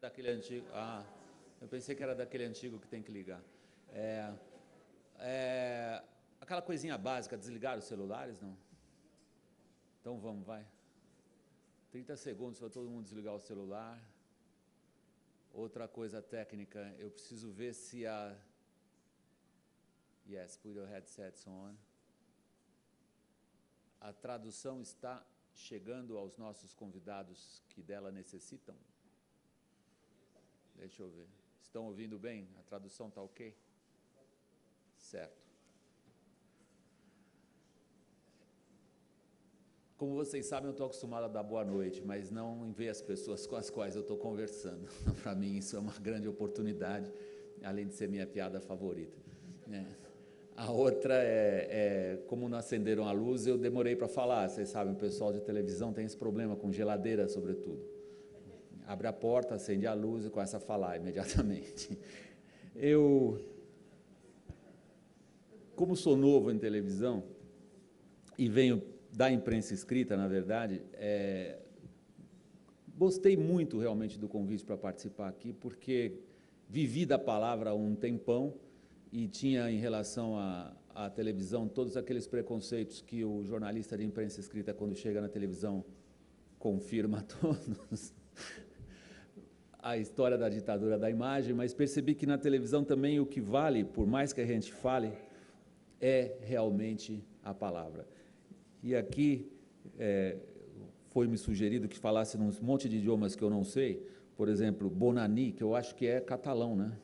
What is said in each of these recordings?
Daquele antigo. Ah, eu pensei que era daquele antigo que tem que ligar. É, aquela coisinha básica, desligar os celulares, não? Então vamos, vai. 30 segundos para todo mundo desligar o celular. Outra coisa técnica, eu preciso ver se a... Yes, put your headsets on. A tradução está chegando aos nossos convidados que dela necessitam? Deixa eu ver. Estão ouvindo bem? A tradução está ok? Certo. Como vocês sabem, eu estou acostumado a dar boa noite, mas não em ver as pessoas com as quais eu estou conversando. Para mim, isso é uma grande oportunidade, além de ser minha piada favorita. A outra como não acenderam a luz, eu demorei para falar. Vocês sabem, o pessoal de televisão tem esse problema com geladeira, sobretudo. Abre a porta, acende a luz e começa a falar imediatamente. Como sou novo em televisão e venho da imprensa escrita, na verdade, gostei muito realmente do convite para participar aqui, porque vivi da palavra há um tempão e tinha, em relação à televisão, todos aqueles preconceitos que o jornalista de imprensa escrita, quando chega na televisão, confirma todos. A história da ditadura da imagem, mas percebi que na televisão também o que vale, por mais que a gente fale, é realmente a palavra. E aqui foi-me sugerido que falasse num monte de idiomas que eu não sei, por exemplo, Bonani, que eu acho que é catalão, né?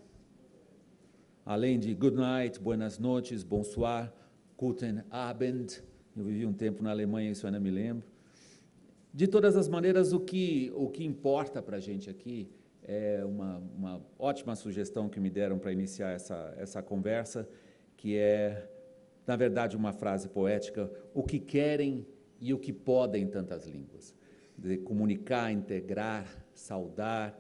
Além de good night, buenas noches, bonsoir, guten Abend. Eu vivi um tempo na Alemanha, isso eu ainda me lembro. De todas as maneiras, o que importa para a gente aqui é uma ótima sugestão que me deram para iniciar essa conversa, que é, na verdade, uma frase poética: o que querem e o que podem tantas línguas. De comunicar, integrar, saudar,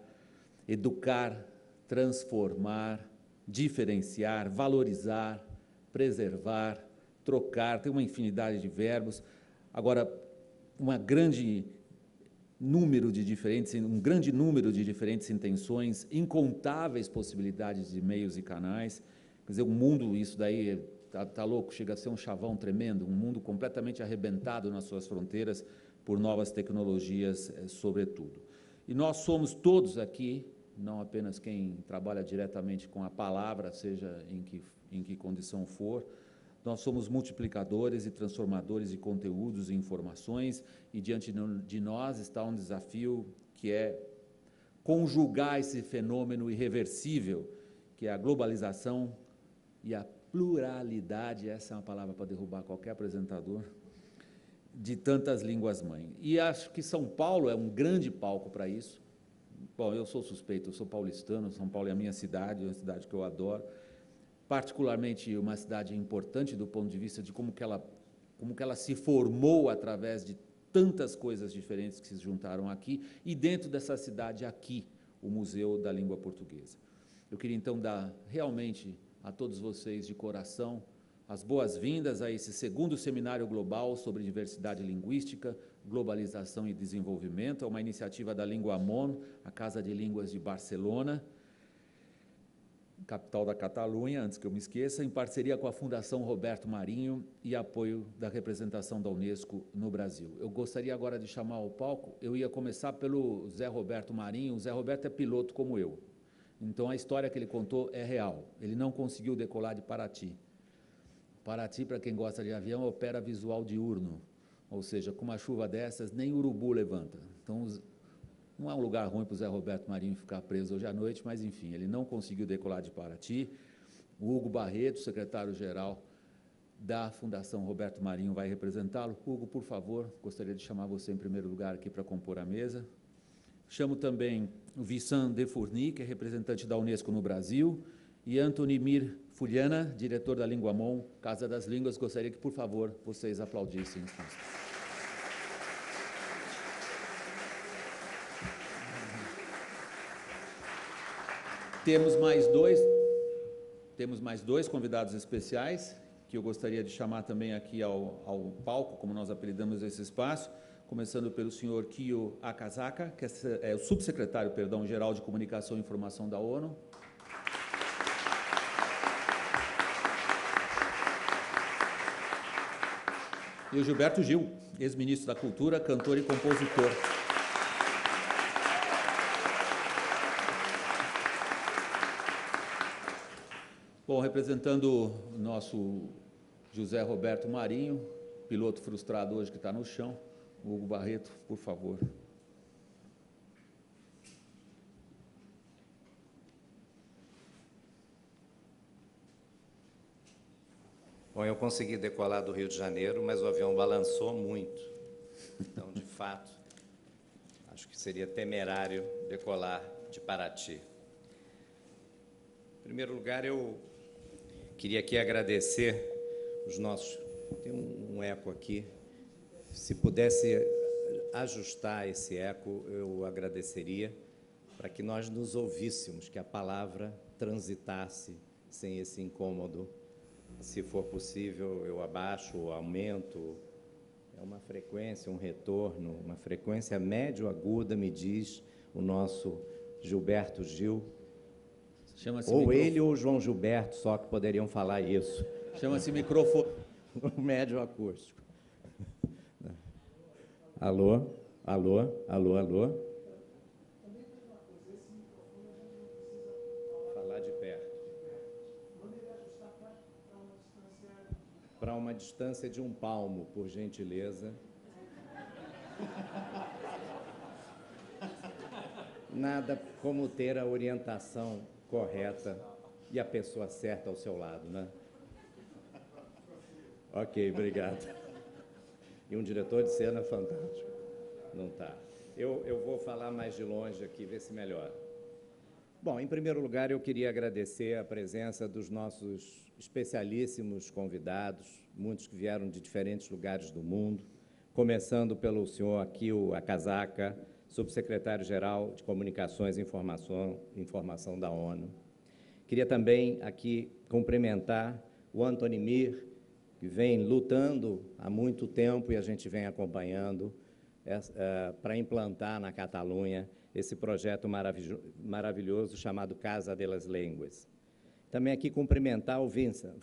educar, transformar, diferenciar, valorizar, preservar, trocar, tem uma infinidade de verbos. Agora, um grande número de diferentes intenções, incontáveis possibilidades de meios e canais. Quer dizer, o mundo, isso daí tá louco, chega a ser um chavão tremendo, um mundo completamente arrebentado nas suas fronteiras por novas tecnologias, sobretudo. E nós somos todos aqui, não apenas quem trabalha diretamente com a palavra, seja em que condição for, nós somos multiplicadores e transformadores de conteúdos e informações, e diante de nós está um desafio que é conjugar esse fenômeno irreversível, que é a globalização e a pluralidade, essa é uma palavra para derrubar qualquer apresentador, de tantas línguas-mãe. E acho que São Paulo é um grande palco para isso. Bom, eu sou suspeito, eu sou paulistano, São Paulo é a minha cidade, é uma cidade que eu adoro, particularmente uma cidade importante do ponto de vista de como que ela se formou através de tantas coisas diferentes que se juntaram aqui, e dentro dessa cidade aqui, o Museu da Língua Portuguesa. Eu queria então dar realmente a todos vocês de coração as boas-vindas a esse segundo seminário global sobre diversidade linguística, globalização e desenvolvimento. É uma iniciativa da Linguamont, a Casa de Línguas de Barcelona, capital da Catalunha, antes que eu me esqueça, em parceria com a Fundação Roberto Marinho e apoio da representação da Unesco no Brasil. Eu gostaria agora de chamar ao palco, eu ia começar pelo Zé Roberto Marinho. O Zé Roberto é piloto como eu, então a história que ele contou é real. Ele não conseguiu decolar de Paraty. Paraty, para quem gosta de avião, opera visual diurno, ou seja, com uma chuva dessas, nem urubu levanta. Então, não é um lugar ruim para o Zé Roberto Marinho ficar preso hoje à noite, mas, enfim, ele não conseguiu decolar de Paraty. O Hugo Barreto, secretário-geral da Fundação Roberto Marinho, vai representá-lo. Hugo, por favor, gostaria de chamar você em primeiro lugar aqui para compor a mesa. Chamo também o Vincent Defourny, que é representante da Unesco no Brasil, e Anthony Mir Fuliana, diretor da Linguamont, Casa das Línguas. Gostaria que, por favor, vocês aplaudissem. Temos mais dois convidados especiais, que eu gostaria de chamar também aqui ao palco, como nós apelidamos esse espaço. começando pelo senhor Kyo Akazaka, que é o subsecretário, geral de Comunicação e Informação da ONU. E o Gilberto Gil, ex-ministro da Cultura, cantor e compositor. Bom, representando o nosso José Roberto Marinho, piloto frustrado hoje que está no chão, o Hugo Barreto, por favor. Bom, eu consegui decolar do Rio de Janeiro, mas o avião balançou muito. Então, de fato, acho que seria temerário decolar de Paraty. Em primeiro lugar, eu queria aqui agradecer os nossos... Tem um eco aqui. Se pudesse ajustar esse eco, eu agradeceria, para que nós nos ouvíssemos, que a palavra transitasse sem esse incômodo. Se for possível, eu abaixo ou aumento. É uma frequência, um retorno, uma frequência médio-aguda, me diz o nosso Gilberto Gil. Ou ele ou o João Gilberto, só que poderiam falar isso. Chama-se microfone. Médio acústico. Alô? Alô? Alô? Alô? Falar de perto. Para uma distância de 1 palmo, por gentileza. Nada como ter a orientação correta e a pessoa certa ao seu lado, né? Ok, obrigado. E um diretor de cena fantástico. Não tá. Eu vou falar mais de longe aqui, ver se melhora. Bom, em primeiro lugar, eu queria agradecer a presença dos nossos especialíssimos convidados, muitos que vieram de diferentes lugares do mundo, começando pelo senhor Akio Akazaka, subsecretário-geral de Comunicações e Informação da ONU. Queria também aqui cumprimentar o Antoni Mir, que vem lutando há muito tempo e a gente vem acompanhando para implantar na Catalunha esse projeto maravilhoso chamado Casa de las Línguas. Também aqui cumprimentar o Vincent,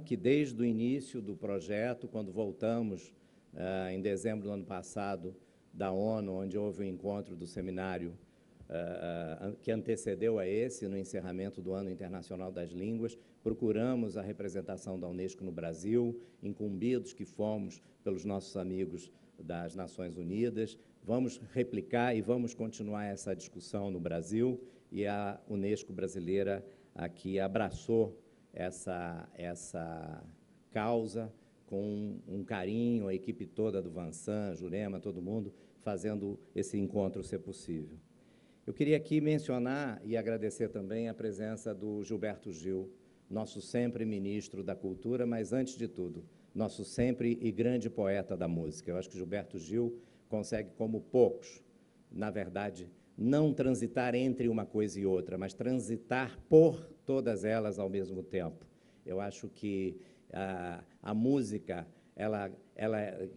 que desde o início do projeto, quando voltamos em dezembro do ano passado da ONU, onde houve o encontro do seminário que antecedeu a esse, no encerramento do Ano Internacional das Línguas, procuramos a representação da Unesco no Brasil, incumbidos que fomos pelos nossos amigos das Nações Unidas. Vamos replicar e vamos continuar essa discussão no Brasil, e a Unesco brasileira aqui abraçou essa causa com um carinho, a equipe toda do Vansan, Jurema, todo mundo, fazendo esse encontro ser possível. Eu queria aqui mencionar e agradecer também a presença do Gilberto Gil, nosso sempre ministro da Cultura, mas, antes de tudo, nosso sempre e grande poeta da música. Eu acho que Gilberto Gil consegue, como poucos, na verdade, não transitar entre uma coisa e outra, mas transitar por todas elas ao mesmo tempo. Eu acho que a música,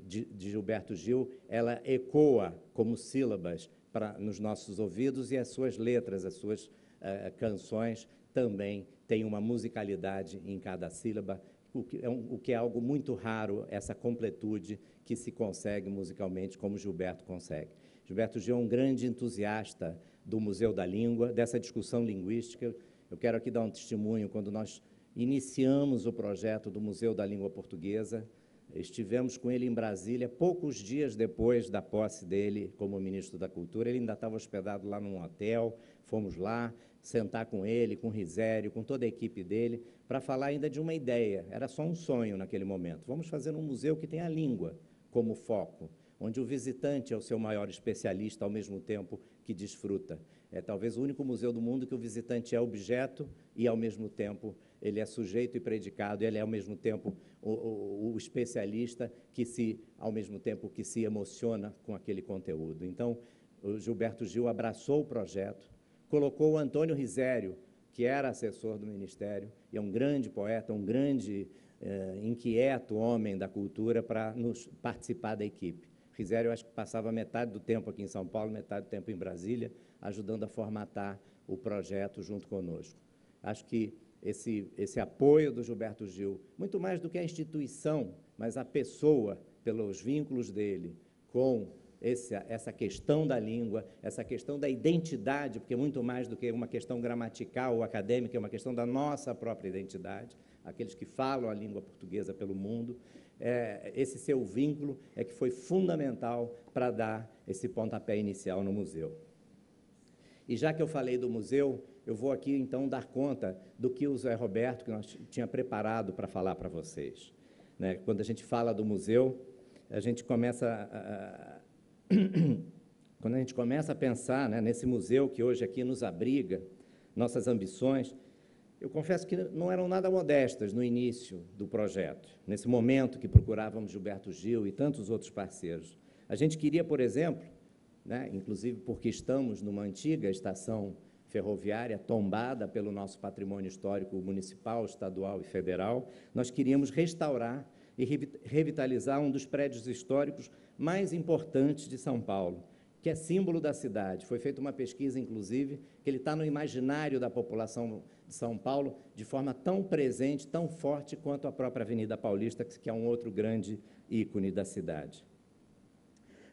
de Gilberto Gil, ela ecoa como sílabas nos nossos ouvidos, e as suas letras, as suas canções também têm uma musicalidade em cada sílaba, o que é algo muito raro, essa completude que se consegue musicalmente, como Gilberto consegue. Gilberto Gil é um grande entusiasta do Museu da Língua, dessa discussão linguística. Eu quero aqui dar um testemunho. Quando nós iniciamos o projeto do Museu da Língua Portuguesa, estivemos com ele em Brasília, poucos dias depois da posse dele como ministro da Cultura. Ele ainda estava hospedado lá num hotel, fomos lá sentar com ele, com o Risério, com toda a equipe dele, para falar ainda de uma ideia. Era só um sonho naquele momento. Vamos fazer um museu que tenha a língua como foco, onde o visitante é o seu maior especialista, ao mesmo tempo que desfruta. É talvez o único museu do mundo que o visitante é objeto e, ao mesmo tempo, ele é sujeito e predicado, ele é, ao mesmo tempo, o especialista que, ao mesmo tempo, que se emociona com aquele conteúdo. Então, o Gilberto Gil abraçou o projeto, colocou o Antônio Risério, que era assessor do Ministério, e é um grande poeta, um grande inquieto homem da cultura, para nos participar da equipe. Risério, eu acho que passava metade do tempo aqui em São Paulo, metade do tempo em Brasília, ajudando a formatar o projeto junto conosco. Acho que esse apoio do Gilberto Gil, muito mais do que a instituição, mas a pessoa, pelos vínculos dele com essa questão da língua, essa questão da identidade, porque muito mais do que uma questão gramatical ou acadêmica, é uma questão da nossa própria identidade, aqueles que falam a língua portuguesa pelo mundo, esse seu vínculo é que foi fundamental para dar esse pontapé inicial no museu. E já que eu falei do museu, eu vou aqui, então, dar conta do que o Zé Roberto, que nós tinha preparado para falar para vocês. Né? Quando a gente fala do museu, a gente começa quando a gente começa a pensar, né, nesse museu que hoje aqui nos abriga, nossas ambições, eu confesso que não eram nada modestas no início do projeto, nesse momento que procurávamos Gilberto Gil e tantos outros parceiros. A gente queria, por exemplo, né, inclusive porque estamos numa antiga estação ferroviária tombada pelo nosso patrimônio histórico municipal, estadual e federal, nós queríamos restaurar e revitalizar um dos prédios históricos mais importantes de São Paulo, que é símbolo da cidade. Foi feita uma pesquisa, inclusive, que ele está no imaginário da população de São Paulo de forma tão presente, tão forte quanto a própria Avenida Paulista, que é um outro grande ícone da cidade.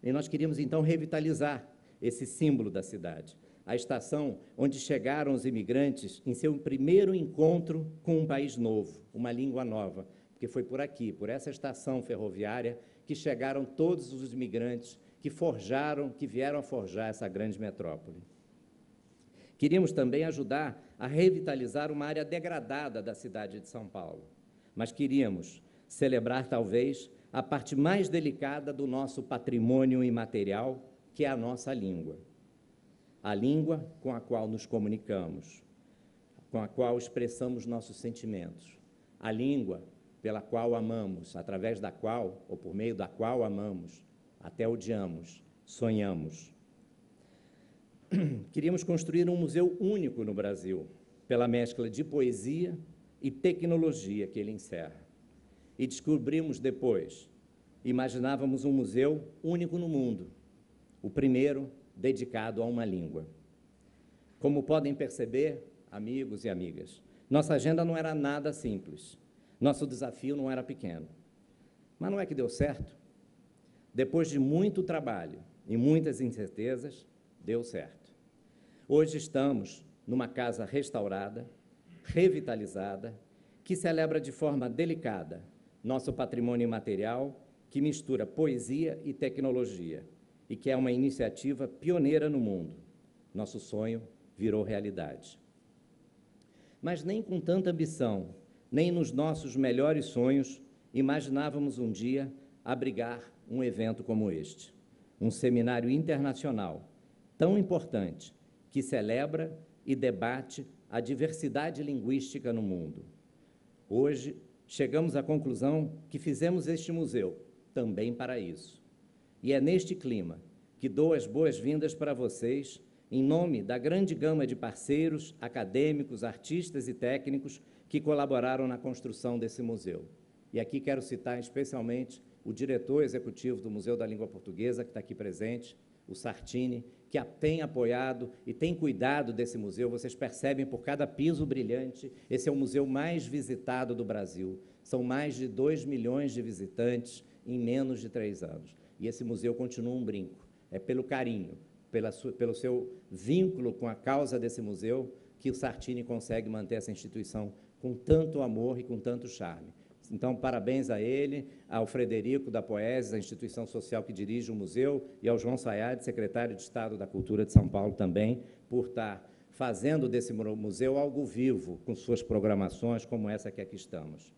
E nós queríamos, então, revitalizar esse símbolo da cidade, a estação onde chegaram os imigrantes em seu primeiro encontro com um país novo, uma língua nova, porque foi por aqui, por essa estação ferroviária, que chegaram todos os imigrantes que vieram a forjar essa grande metrópole. Queríamos também ajudar a revitalizar uma área degradada da cidade de São Paulo, mas queríamos celebrar, talvez, a parte mais delicada do nosso patrimônio imaterial, que é a nossa língua. A língua com a qual nos comunicamos, com a qual expressamos nossos sentimentos. A língua pela qual amamos, através da qual, ou por meio da qual amamos, até odiamos, sonhamos. Queríamos construir um museu único no Brasil, pela mescla de poesia e tecnologia que ele encerra. E descobrimos depois, imaginávamos um museu único no mundo, o primeiro dedicado a uma língua. Como podem perceber, amigos e amigas, nossa agenda não era nada simples, nosso desafio não era pequeno. Mas não é que deu certo? Depois de muito trabalho e muitas incertezas, deu certo. Hoje estamos numa casa restaurada, revitalizada, que celebra de forma delicada nosso patrimônio imaterial, que mistura poesia e tecnologia, e que é uma iniciativa pioneira no mundo. Nosso sonho virou realidade. Mas nem com tanta ambição, nem nos nossos melhores sonhos, imaginávamos um dia abrigar um evento como este, um seminário internacional tão importante, que celebra e debate a diversidade linguística no mundo. Hoje, chegamos à conclusão que fizemos este museu também para isso. E é neste clima que dou as boas-vindas para vocês, em nome da grande gama de parceiros, acadêmicos, artistas e técnicos que colaboraram na construção desse museu. E aqui quero citar especialmente o diretor executivo do Museu da Língua Portuguesa, que está aqui presente, o Sartini, que tem apoiado e tem cuidado desse museu. Vocês percebem por cada piso brilhante, esse é o museu mais visitado do Brasil. São mais de 2 milhões de visitantes em menos de 3 anos. E esse museu continua um brinco. É pelo carinho, pelo seu vínculo com a causa desse museu, que o Sartini consegue manter essa instituição com tanto amor e com tanto charme. Então, parabéns a ele, ao Frederico da Poesis, a instituição social que dirige o museu, e ao João Sayad, secretário de Estado da Cultura de São Paulo também, por estar fazendo desse museu algo vivo, com suas programações, como essa que aqui estamos.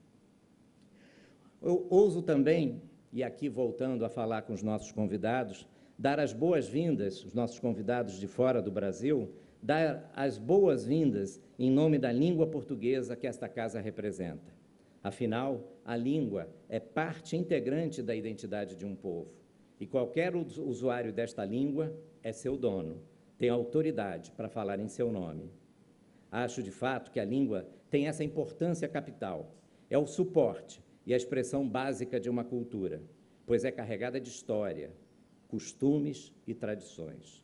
Eu ouso também, e aqui voltando a falar com os nossos convidados, dar as boas-vindas, os nossos convidados de fora do Brasil, dar as boas-vindas em nome da língua portuguesa que esta casa representa. Afinal, a língua é parte integrante da identidade de um povo, e qualquer usuário desta língua é seu dono, tem autoridade para falar em seu nome. Acho, de fato, que a língua tem essa importância capital, é o suporte e a expressão básica de uma cultura, pois é carregada de história, costumes e tradições.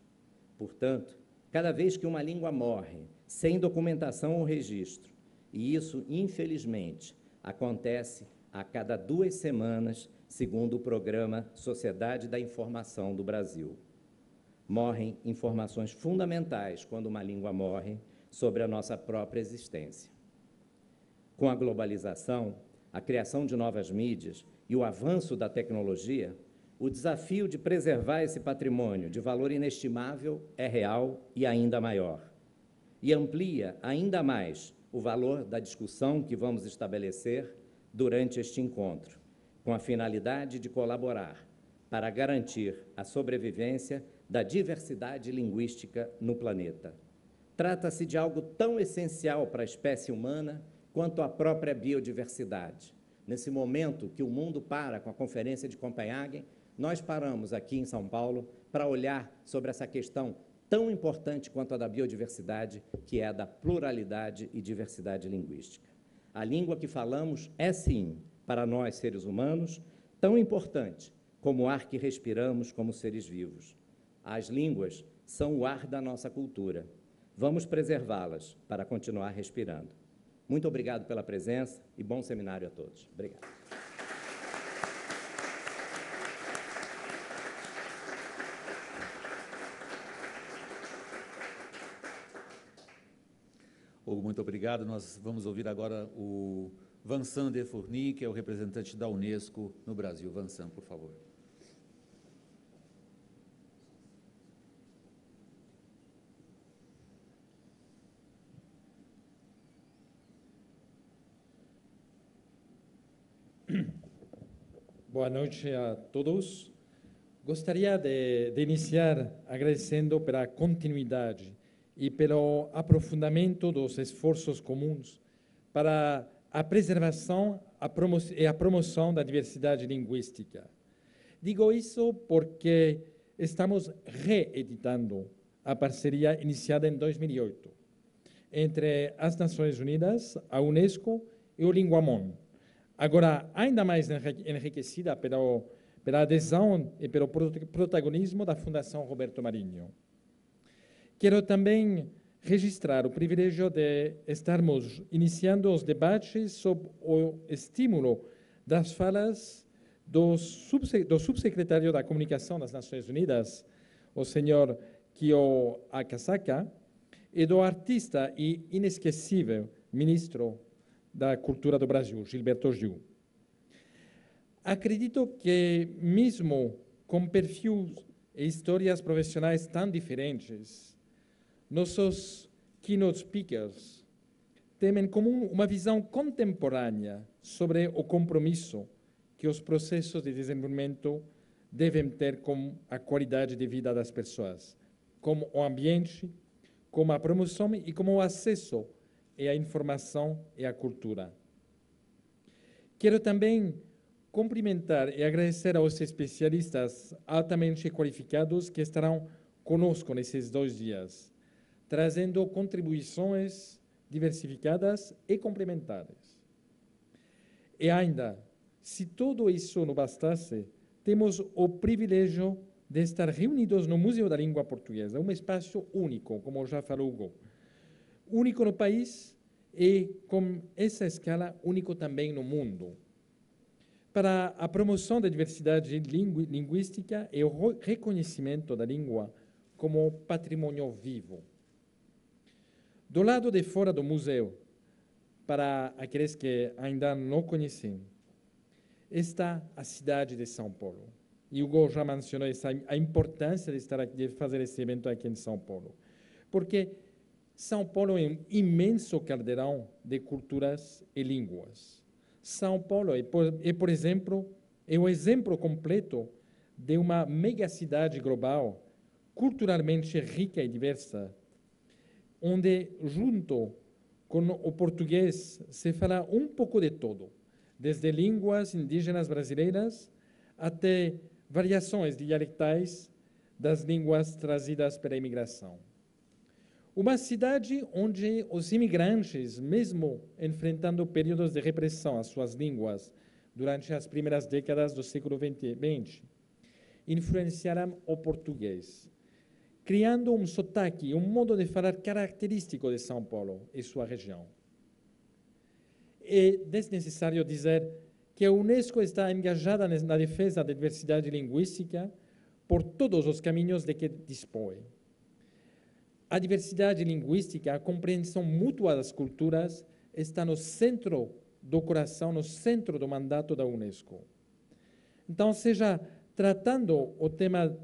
Portanto, cada vez que uma língua morre sem documentação ou registro, e isso, infelizmente, acontece a cada 2 semanas, segundo o programa Sociedade da Informação do Brasil. Morrem informações fundamentais quando uma língua morre sobre a nossa própria existência. Com a globalização, a criação de novas mídias e o avanço da tecnologia, o desafio de preservar esse patrimônio de valor inestimável é real e ainda maior. E amplia ainda mais o valor da discussão que vamos estabelecer durante este encontro, com a finalidade de colaborar para garantir a sobrevivência da diversidade linguística no planeta. Trata-se de algo tão essencial para a espécie humana quanto a própria biodiversidade. Nesse momento que o mundo para com a Conferência de Copenhague, nós paramos aqui em São Paulo para olhar sobre essa questão tão importante quanto a da biodiversidade, que é a da pluralidade e diversidade linguística. A língua que falamos é, sim, para nós, seres humanos, tão importante como o ar que respiramos como seres vivos. As línguas são o ar da nossa cultura. Vamos preservá-las para continuar respirando. Muito obrigado pela presença e bom seminário a todos. Obrigado. Hugo, muito obrigado. Nós vamos ouvir agora o Vincent Defourny, que é o representante da Unesco no Brasil. Vincent, por favor. Boa noite a todos. Gostaria de iniciar agradecendo pela continuidade e pelo aprofundamento dos esforços comuns para a preservação e a promoção da diversidade linguística. Digo isso porque estamos reeditando a parceria iniciada em 2008 entre as Nações Unidas, a Unesco e o Linguamont, agora ainda mais enriquecida pela adesão e pelo protagonismo da Fundação Roberto Marinho. Quero também registrar o privilégio de estarmos iniciando os debates sob o estímulo das falas do subsecretário da Comunicação das Nações Unidas, o senhor Kyo Akasaka, e do artista e inesquecível ministro da Cultura do Brasil, Gilberto Gil. Acredito que, mesmo com perfis e histórias profissionais tão diferentes, nossos keynote speakers têm em comum uma visão contemporânea sobre o compromisso que os processos de desenvolvimento devem ter com a qualidade de vida das pessoas, com o ambiente, com a promoção e com o acesso à informação e à cultura. Quero também cumprimentar e agradecer aos especialistas altamente qualificados que estarão conosco nesses 2 dias, trazendo contribuições diversificadas e complementares. E ainda, se tudo isso não bastasse, temos o privilégio de estar reunidos no Museu da Língua Portuguesa, um espaço único, como já falou Hugo, único no país e, com essa escala, único também no mundo, para a promoção da diversidade linguística e o reconhecimento da língua como patrimônio vivo. Do lado de fora do museu, para aqueles que ainda não conhecem, está a cidade de São Paulo. E o Hugo já mencionou a importância de fazer esse evento aqui em São Paulo, porque São Paulo é um imenso caldeirão de culturas e línguas. São Paulo por exemplo, é o exemplo completo de uma megacidade global, culturalmente rica e diversa, onde, junto com o português, se fala um pouco de tudo, desde línguas indígenas brasileiras até variações dialectais das línguas trazidas pela imigração. Uma cidade onde os imigrantes, mesmo enfrentando períodos de repressão às suas línguas durante as primeiras décadas do século XX, influenciaram o português, criando um sotaque e um modo de falar característico de São Paulo e sua região. É desnecessário dizer que a Unesco está engajada na defesa da diversidade linguística por todos os caminhos de que dispõe. A diversidade linguística, a compreensão mútua das culturas, está no centro do coração, no centro do mandato da Unesco. Então, seja tratando o tema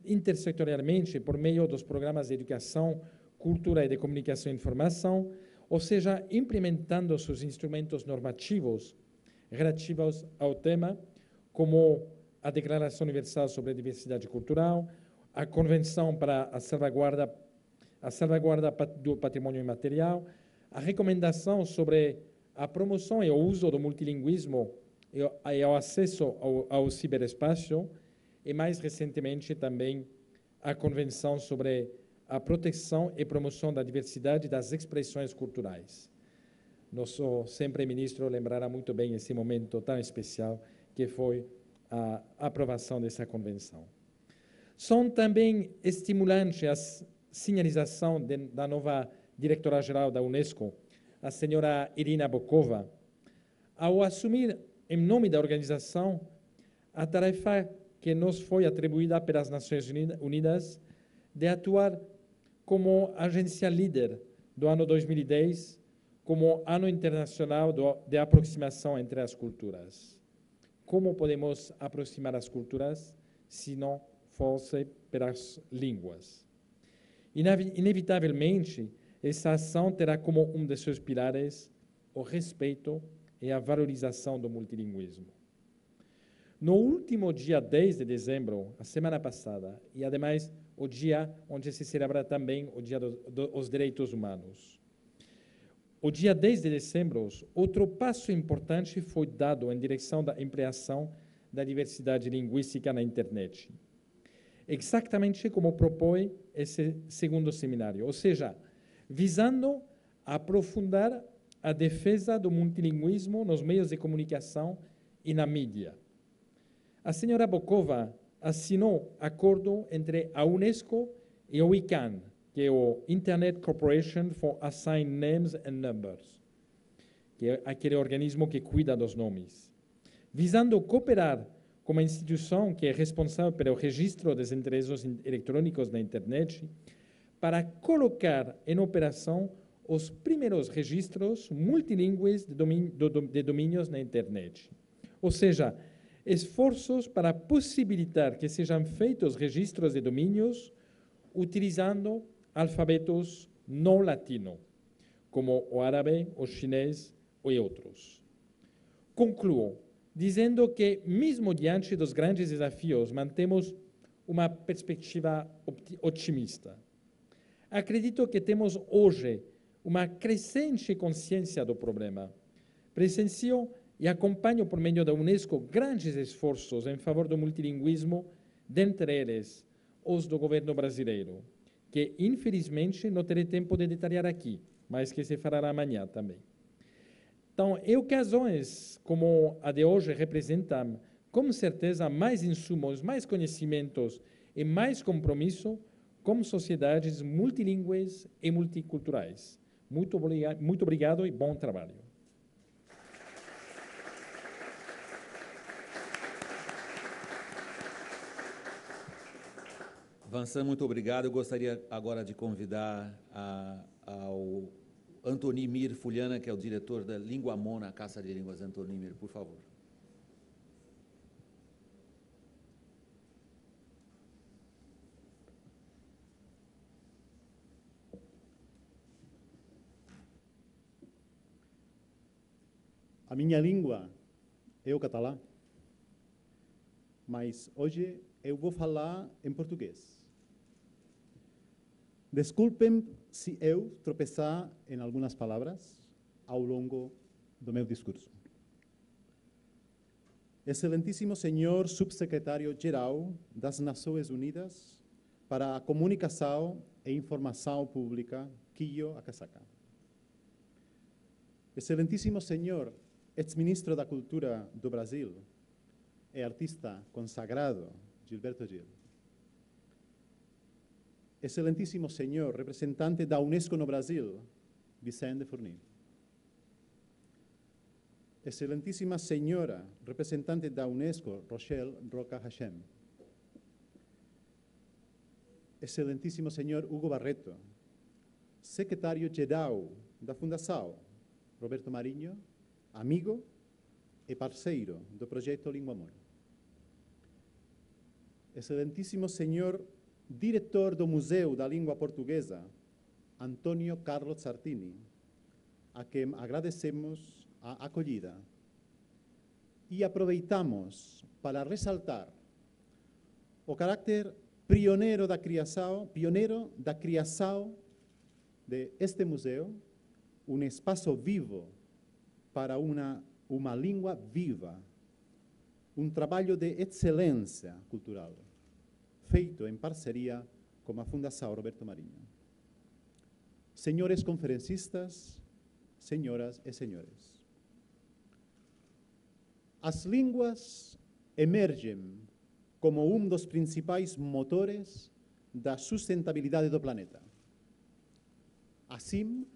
intersetorialmente por meio dos programas de educação, cultura e de comunicação e informação, ou seja, implementando seus instrumentos normativos relativos ao tema, como a Declaração Universal sobre a Diversidade Cultural, a Convenção para a salvaguarda do patrimônio imaterial, a recomendação sobre a promoção e o uso do multilinguismo e ao acesso ao ciberespaço, e mais recentemente também a Convenção sobre a proteção e promoção da diversidade das expressões culturais. Nosso sempre ministro lembrará muito bem esse momento tão especial que foi a aprovação dessa convenção. São também estimulantes a sinalização da nova diretora-geral da Unesco, a senhora Irina Bokova, ao assumir em nome da organização a tarefa que nos foi atribuída pelas Nações Unidas de atuar como agência líder do ano 2010, como ano internacional de aproximação entre as culturas. Como podemos aproximar as culturas se não fosse pelas línguas? Inevitavelmente, essa ação terá como um de seus pilares o respeito e a valorização do multilinguismo. No último dia 10 de dezembro, a semana passada, e ademais o dia onde se celebra também o Dia dos Direitos Humanos. O dia 10 de dezembro, outro passo importante foi dado em direção da ampliação da diversidade linguística na internet. Exatamente como propõe esse segundo seminário, ou seja, visando aprofundar a defesa do multilinguismo nos meios de comunicação e na mídia. A senhora Bokova assinou acordo entre a Unesco e o ICANN, que é o Internet Corporation for Assigned Names and Numbers, que é aquele organismo que cuida dos nomes, visando cooperar com uma instituição que é responsável pelo registro dos endereços eletrônicos na internet, para colocar em operação os primeiros registros multilingües de domínios na internet. Ou seja, esforços para possibilitar que sejam feitos registros de domínios utilizando alfabetos não latino, como o árabe, o chinês e outros. Concluo dizendo que, mesmo diante dos grandes desafios, mantemos uma perspectiva otimista. Acredito que temos hoje uma crescente consciência do problema. Presencio e acompanho por meio da Unesco grandes esforços em favor do multilinguismo, dentre eles os do governo brasileiro, que infelizmente não terei tempo de detalhar aqui, mas que se fará amanhã também. Então, ocasiões como a de hoje representam, com certeza, mais insumos, mais conhecimentos e mais compromisso como sociedades multilingües e multiculturais. Muito obrigado e bom trabalho. Vincent, muito obrigado. Eu gostaria agora de convidar ao Antoni Mir Fuliana, que é o diretor da Linguamon, na Casa de Línguas. Antoni Mir, por favor. A minha língua é o catalã, mas hoje eu vou falar em português. Desculpem se eu tropeçar em algumas palavras ao longo do meu discurso. Excelentíssimo Senhor Subsecretário-Geral das Nações Unidas para a Comunicação e Informação Pública, Kiyo Akasaka. Excelentíssimo Senhor ex-ministro da Cultura do Brasil e artista consagrado Gilberto Gil. Excelentíssimo senhor representante da Unesco no Brasil, Vicente Fournier. Excelentíssima senhora representante da Unesco, Rochelle Roca Hashem. Excelentíssimo senhor Hugo Barreto, secretário-geral da Fundação, Roberto Marinho, amigo e parceiro do projeto Língua Amor. Excelentíssimo senhor diretor do Museu da Língua Portuguesa, Antônio Carlos Sartini, a quem agradecemos a acolhida e aproveitamos para ressaltar o carácter pioneiro da criação de este museu, um espaço vivo para uma língua viva, um trabalho de excelência cultural, feito em parceria com a Fundação Roberto Marinho. Senhores conferencistas, senhoras e senhores, as línguas emergem como um dos principais motores da sustentabilidade do planeta. Assim,